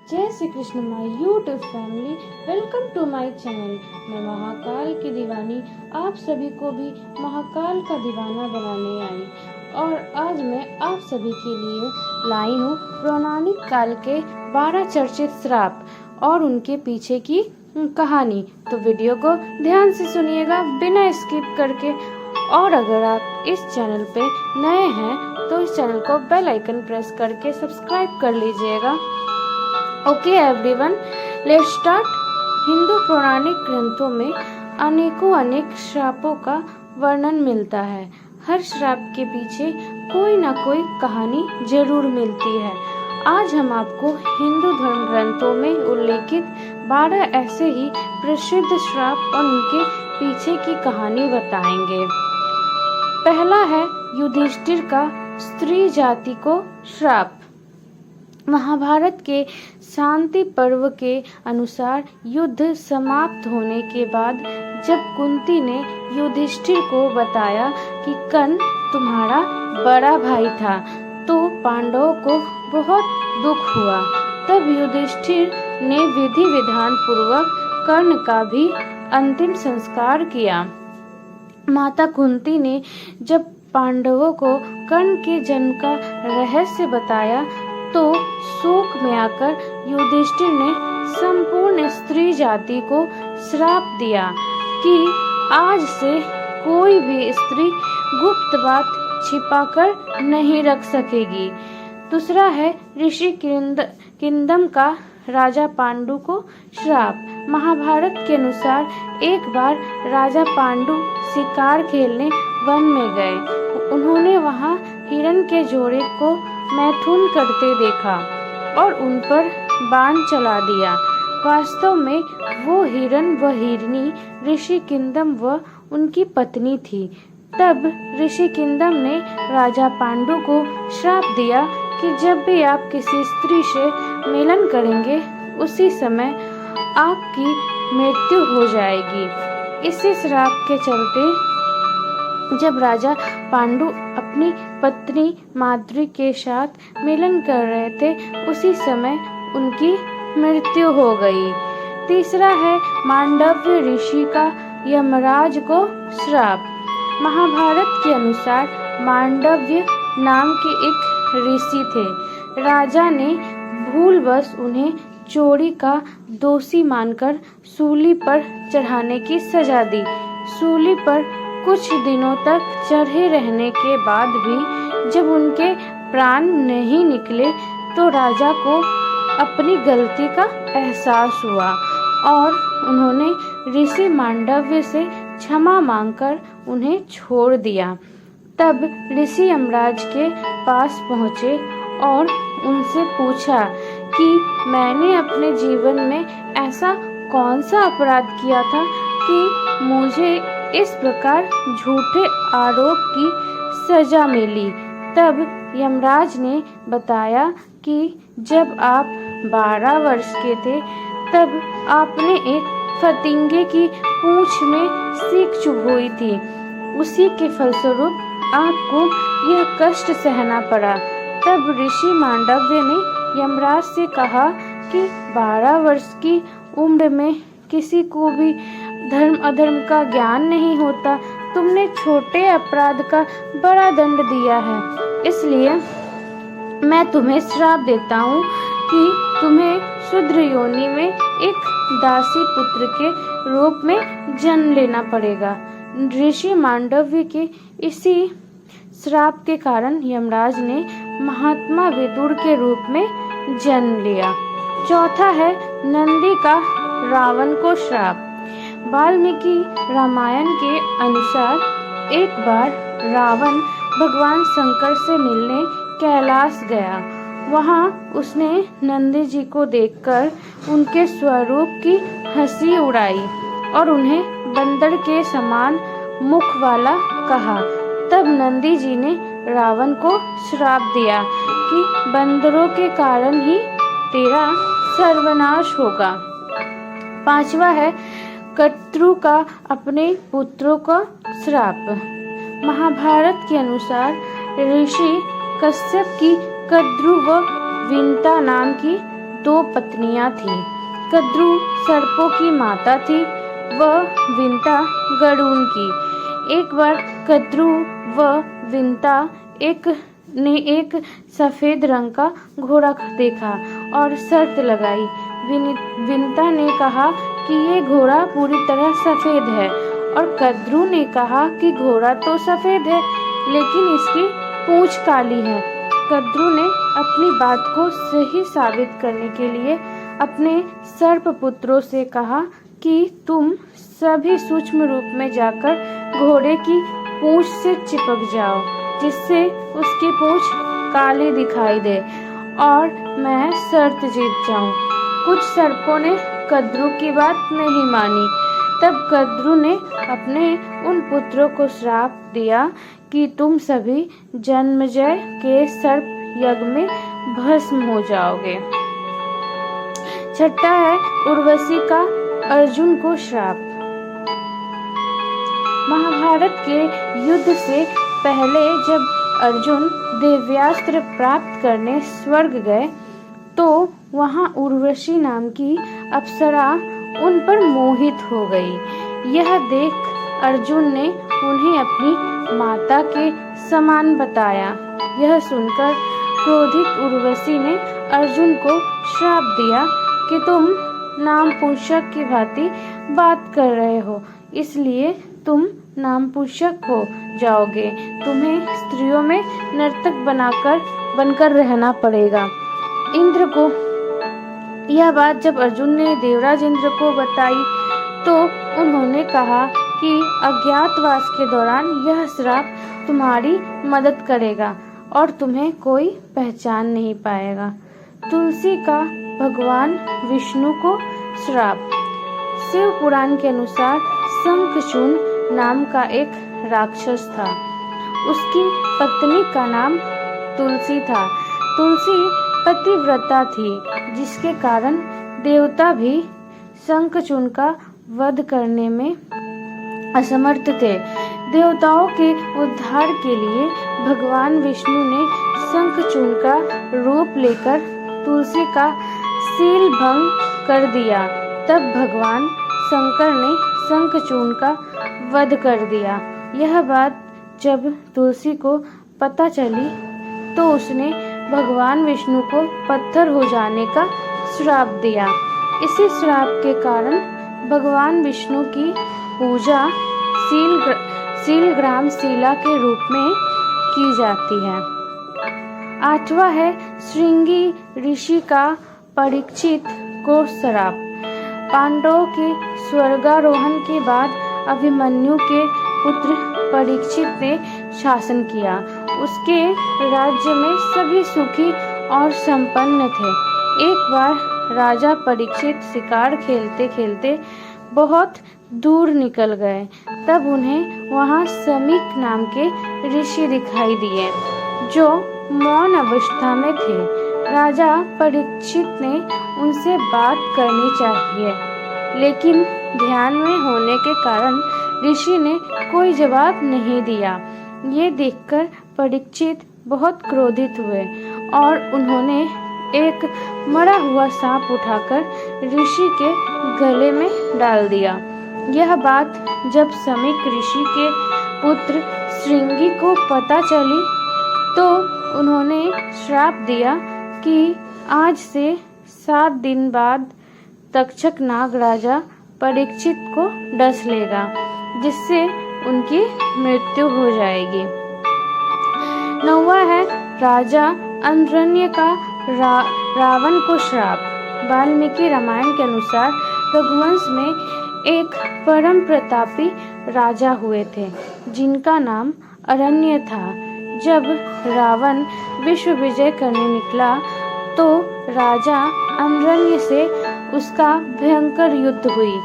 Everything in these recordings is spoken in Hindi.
जय Shri Krishna my YouTube family, welcome to my channel. मैं महाकाल की दीवानी आप सभी को भी महाकाल का दीवाना बनाने आई और आज मैं आप सभी के लिए लाई हूँ पौराणिक काल के 12 चर्चित श्राप और उनके पीछे की कहानी। तो वीडियो को ध्यान से सुनिएगा बिना स्किप करके। और अगर आप इस चैनल पे नए हैं तो इस चैनल को बेल आइकन प्रेस करके सब्सक्राइब कर लीजिएगा। Okay everyone, let's start. Hindu पौराणिक ग्रंथों में अनेक श्रापों का वर्णन मिलता है। हर श्राप के पीछे कोई ना कोई कहानी जरूर मिलती है। आज हम आपको हिंदू धर्म ग्रंथों में उल्लेखित 12 ऐसे ही प्रसिद्ध श्राप और उनके पीछे की कहानी बताएंगे। पहला है युधिष्ठिर का स्त्री जाति को श्राप। महाभारत के शांति पर्व के अनुसार युद्ध समाप्त होने के बाद जब कुंती ने युधिष्ठिर को बताया कि कर्ण तुम्हारा बड़ा भाई था तो पांडवों को बहुत दुख हुआ। तब युधिष्ठिर ने विधि विधान पूर्वक कर्ण का भी अंतिम संस्कार किया। माता कुंती ने जब पांडवों को कर्ण के जन्म का रहस्य बताया तो शोक में आकर युधिष्ठिर ने संपूर्ण स्त्री जाति को श्राप दिया कि आज से कोई भी स्त्री गुप्त बात छिपाकर नहीं रख सकेगी। दूसरा है ऋषि किंदम का राजा पांडु को श्राप। महाभारत के अनुसार एक बार राजा पांडु शिकार खेलने वन में गए। उन्होंने वहां हिरण के जोड़े को मैथुन करते देखा और उन पर बाण चला दिया। वास्तव में वो हिरण व हिरनी ऋषि किंदम व उनकी पत्नी थी। तब ऋषि किंदम ने राजा पांडु को श्राप दिया कि जब भी आप किसी स्त्री से मिलन करेंगे उसी समय आपकी मृत्यु हो जाएगी। इसी श्राप के चलते जब राजा पांडु अपनी पत्नी माद्री के साथ मिलन कर रहे थे उसी समय उनकी मृत्यु हो गई। तीसरा है मांडव्य ऋषि का यमराज को श्राप। महाभारत के अनुसार मांडव्य नाम के एक ऋषि थे। राजा ने भूलवश उन्हें चोरी का दोषी मानकर सूली पर चढ़ाने की सजा दी। सूली पर कुछ दिनों तक चढ़े रहने के बाद भी जब उनके प्राण नहीं निकले तो राजा को अपनी गलती का एहसास हुआ और उन्होंने ऋषि मांडव्य से क्षमा मांगकर उन्हें छोड़ दिया। तब ऋषि यमराज के पास पहुँचे और उनसे पूछा कि मैंने अपने जीवन में ऐसा कौन सा अपराध किया था कि मुझे इस प्रकार झूठे आरोप की सजा मिली। तब यमराज ने बताया कि जब आप 12 वर्ष के थे तब आपने एक फतिंगे की पूंछ में सीख चुभोई थी। उसी के फलस्वरूप आपको यह कष्ट सहना पड़ा। तब ऋषि मांडव्य ने यमराज से कहा कि 12 वर्ष की उम्र में किसी को भी धर्म अधर्म का ज्ञान नहीं होता। तुमने छोटे अपराध का बड़ा दंड दिया है, इसलिए मैं तुम्हें श्राप देता हूँ कि तुम्हें शूद्र योनि में एक दासी पुत्र के रूप में जन्म लेना पड़ेगा। ऋषि मांडव्य के इसी श्राप के कारण यमराज ने महात्मा विदुर के रूप में जन्म लिया। चौथा है नंदी का रावण को श्राप। वाल्मीकि रामायण के अनुसार एक बार रावण भगवान शंकर से मिलने कैलाश गया। वहां उसने नंदी जी को देखकर उनके स्वरूप की हंसी उड़ाई और उन्हें बंदर के समान मुख वाला कहा। तब नंदी जी ने रावण को श्राप दिया कि बंदरों के कारण ही तेरा सर्वनाश होगा। पांचवा है कत्रु का अपने पुत्रों का श्राप। महाभारत के अनुसार ऋषि कश्यप की कद्रु व विंता नाम की 2 पत्नियां थीं। कद्रू सर्पों की माता थी, वह विंता गरुड़ की। एक बार कद्रू व विंता ने एक सफेद रंग का घोड़ा देखा और शर्त लगाई। विंता ने कहा कि ये घोड़ा पूरी तरह सफेद है और कद्रू ने कहा कि घोड़ा तो सफेद है लेकिन इसकी पूंछ काली है। कद्रू ने अपनी बात को सही साबित करने के लिए अपने सर्प पुत्रों से कहा कि तुम सभी सूक्ष्म रूप में जाकर घोड़े की पूंछ से चिपक जाओ जिससे उसकी पूंछ काली दिखाई दे और मैं शर्त जीत जाऊं। कुछ सर्पों ने कद्रू की बात नहीं मानी। तब कद्रू ने अपने उन पुत्रों को श्राप दिया कि तुम सभी जन्मजय के सर्प यज्ञ में भस्म हो जाओगे। छठा है उर्वशी का अर्जुन को श्राप। महाभारत के युद्ध से पहले जब अर्जुन दिव्यास्त्र प्राप्त करने स्वर्ग गए तो वहां उर्वशी नाम की अप्सरा उन पर मोहित हो गई। यह देख अर्जुन ने उन्हें अपनी माता के समान बताया। यह सुनकर क्रोधित उर्वशी ने अर्जुन को श्राप दिया कि तुम नाम पुरुषक की भांति बात कर रहे हो, इसलिए तुम नाम पुरुषक हो जाओगे। तुम्हें स्त्रियों में नर्तक बनकर रहना पड़ेगा। इंद्र को यह बात जब अर्जुन ने देवराज इंद्र को बताई तो उन्होंने कहा कि अज्ञातवास के दौरान यह श्राप तुम्हारी मदद करेगा और तुम्हें कोई पहचान नहीं पाएगा। तुलसी का भगवान विष्णु को श्राप। शिव पुराण के अनुसार शंखचूड नाम का एक राक्षस था। उसकी पत्नी का नाम तुलसी था। तुलसी पतिव्रता थी जिसके कारण देवता भी शंखचूड का वध करने में असमर्थ थे। देवताओं के उद्धार के लिए भगवान विष्णु ने शंखचूड का रूप लेकर तुलसी का शील भंग कर दिया। तब भगवान शंकर ने शंखचूड का वध कर दिया। यह बात जब तुलसी को पता चली तो उसने भगवान विष्णु को पत्थर हो जाने का श्राप दिया। इसी श्राप के कारण भगवान विष्णु की पूजा शीलग्राम शिला के रूप में की जाती है। आठवां है श्रृंगी ऋषि का परीक्षित को श्राप। पांडवों के स्वर्गारोहण के बाद अभिमन्यु के पुत्र परीक्षित ने शासन किया। उसके राज्य में सभी सुखी और संपन्न थे। एक बार राजा परीक्षित शिकार खेलते खेलते बहुत दूर निकल गए। तब उन्हें वहां समीक नाम के ऋषि दिखाई दिए जो मौन अवस्था में थे। राजा परीक्षित ने उनसे बात करनी चाहिए, लेकिन ध्यान में होने के कारण ऋषि ने कोई जवाब नहीं दिया। ये देखकर परीक्षित बहुत क्रोधित हुए और उन्होंने एक मरा हुआ सांप उठाकर ऋषि के गले में डाल दिया। यह बात जब समीक ऋषि के पुत्र श्रृंगी को पता चली तो उन्होंने श्राप दिया कि आज से 7 दिन बाद तक्षक नाग राजा परीक्षित को डस लेगा, जिससे उनकी मृत्यु हो जाएगी। 9वां है राजा अंद्रन्य का रावण को श्राप। वाल्मीकि रामायण के अनुसार रघुवंश में एक परम प्रतापी राजा हुए थे जिनका नाम अरण्य था। जब रावण विश्व विजय करने निकला तो राजा अंद्रन्य से उसका भयंकर युद्ध हुई।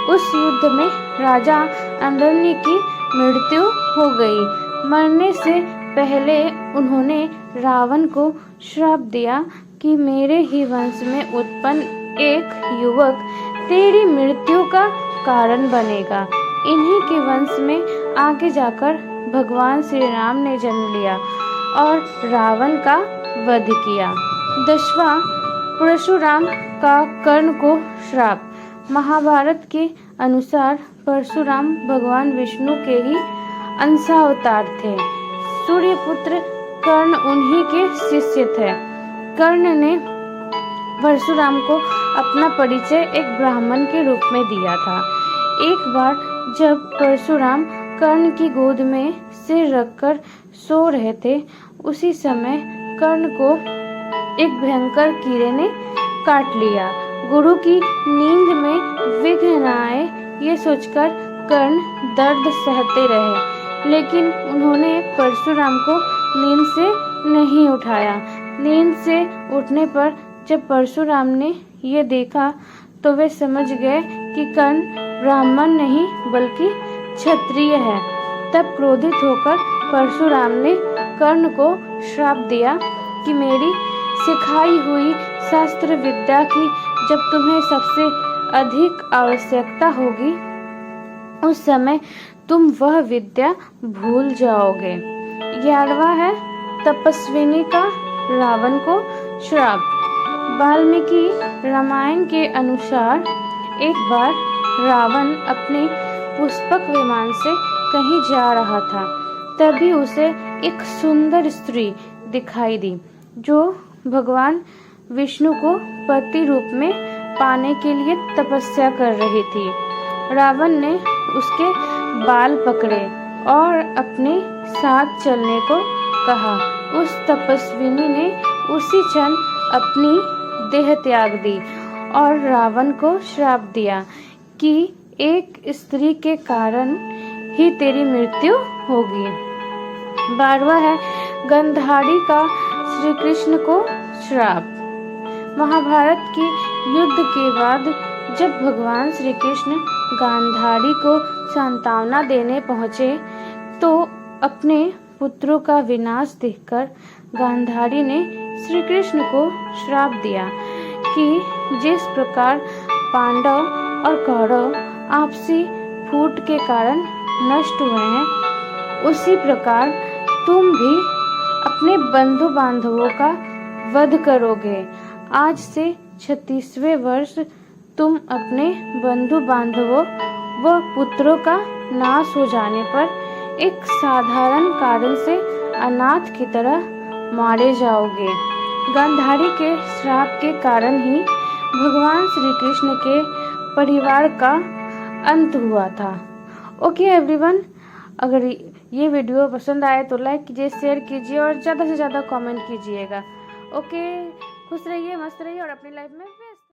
उस युद्ध में राजा अंद्रन्य की मृत्यु हो गई। मरने से पहले उन्होंने रावण को श्राप दिया कि मेरे ही वंश में उत्पन्न एक युवक तेरी मृत्यु का कारण बनेगा। इन्हीं के वंश में आगे जाकर भगवान श्री राम ने जन्म लिया और रावण का वध किया। 10वां परशुराम का कर्ण को श्राप। महाभारत के अनुसार परशुराम भगवान विष्णु के ही अंशावतार थे। सूर्यपुत्र कर्ण उन्हीं के शिष्य थे। कर्ण ने परशुराम को अपना परिचय एक ब्राह्मण के रूप में दिया था। एक बार जब परशुराम कर्ण की गोद में सिर रखकर सो रहे थे, उसी समय कर्ण को एक भयंकर कीड़े ने काट लिया। गुरु की नींद में विघ्न न आए, ये सोचकर कर्ण दर्द सहते रहे, लेकिन उन्होंने परशुराम को नींद से नहीं उठाया। नींद से उठने पर जब परशुराम ने ये देखा तो वे समझ गए कि कर्ण ब्राह्मण नहीं बल्कि क्षत्रिय है। तब क्रोधित होकर परशुराम ने कर्ण को श्राप दिया कि मेरी सिखाई हुई शास्त्र विद्या की जब तुम्हें सबसे अधिक आवश्यकता होगी, उस समय तुम वह विद्या भूल जाओगे। 11वां है तपस्विनी का रावण को श्राप। वाल्मीकि रामायण के अनुसार एक बार रावण अपने पुष्पक विमान से कहीं जा रहा था। तभी उसे एक सुंदर स्त्री दिखाई दी जो भगवान विष्णु को पति रूप में पाने के लिए तपस्या कर रही थी। रावण ने उसके बाल पकड़े और अपने साथ चलने को कहा। उस तपस्विनी ने उसी क्षण अपनी देह त्याग दी और रावण को श्राप दिया कि एक स्त्री के कारण ही तेरी मृत्यु होगी। 12वां है गांधारी का श्री कृष्ण को श्राप। महाभारत के युद्ध के बाद जब भगवान श्री कृष्ण गांधारी को सांत्वना देने पहुँचे तो अपने पुत्रों का विनाश देखकर गांधारी ने श्री कृष्ण को श्राप दिया कि जिस प्रकार पांडव और कौरव आपसी फूट के कारण नष्ट हुए हैं, उसी प्रकार तुम भी अपने बंधु बांधवों का वध करोगे। आज से 36वें वर्ष तुम अपने बंधु बांधवों व पुत्रों का नाश हो जाने पर एक साधारण कारण से अनाथ की तरह मारे जाओगे। गांधारी के श्राप के कारण ही भगवान श्री कृष्ण के परिवार का अंत हुआ था। ओके एवरीवन, अगर ये वीडियो पसंद आए तो लाइक कीजिए, शेयर कीजिए और ज़्यादा से ज़्यादा कमेंट कीजिएगा। ओके, खुश रहिए, मस्त रहिए और अपनी लाइफ में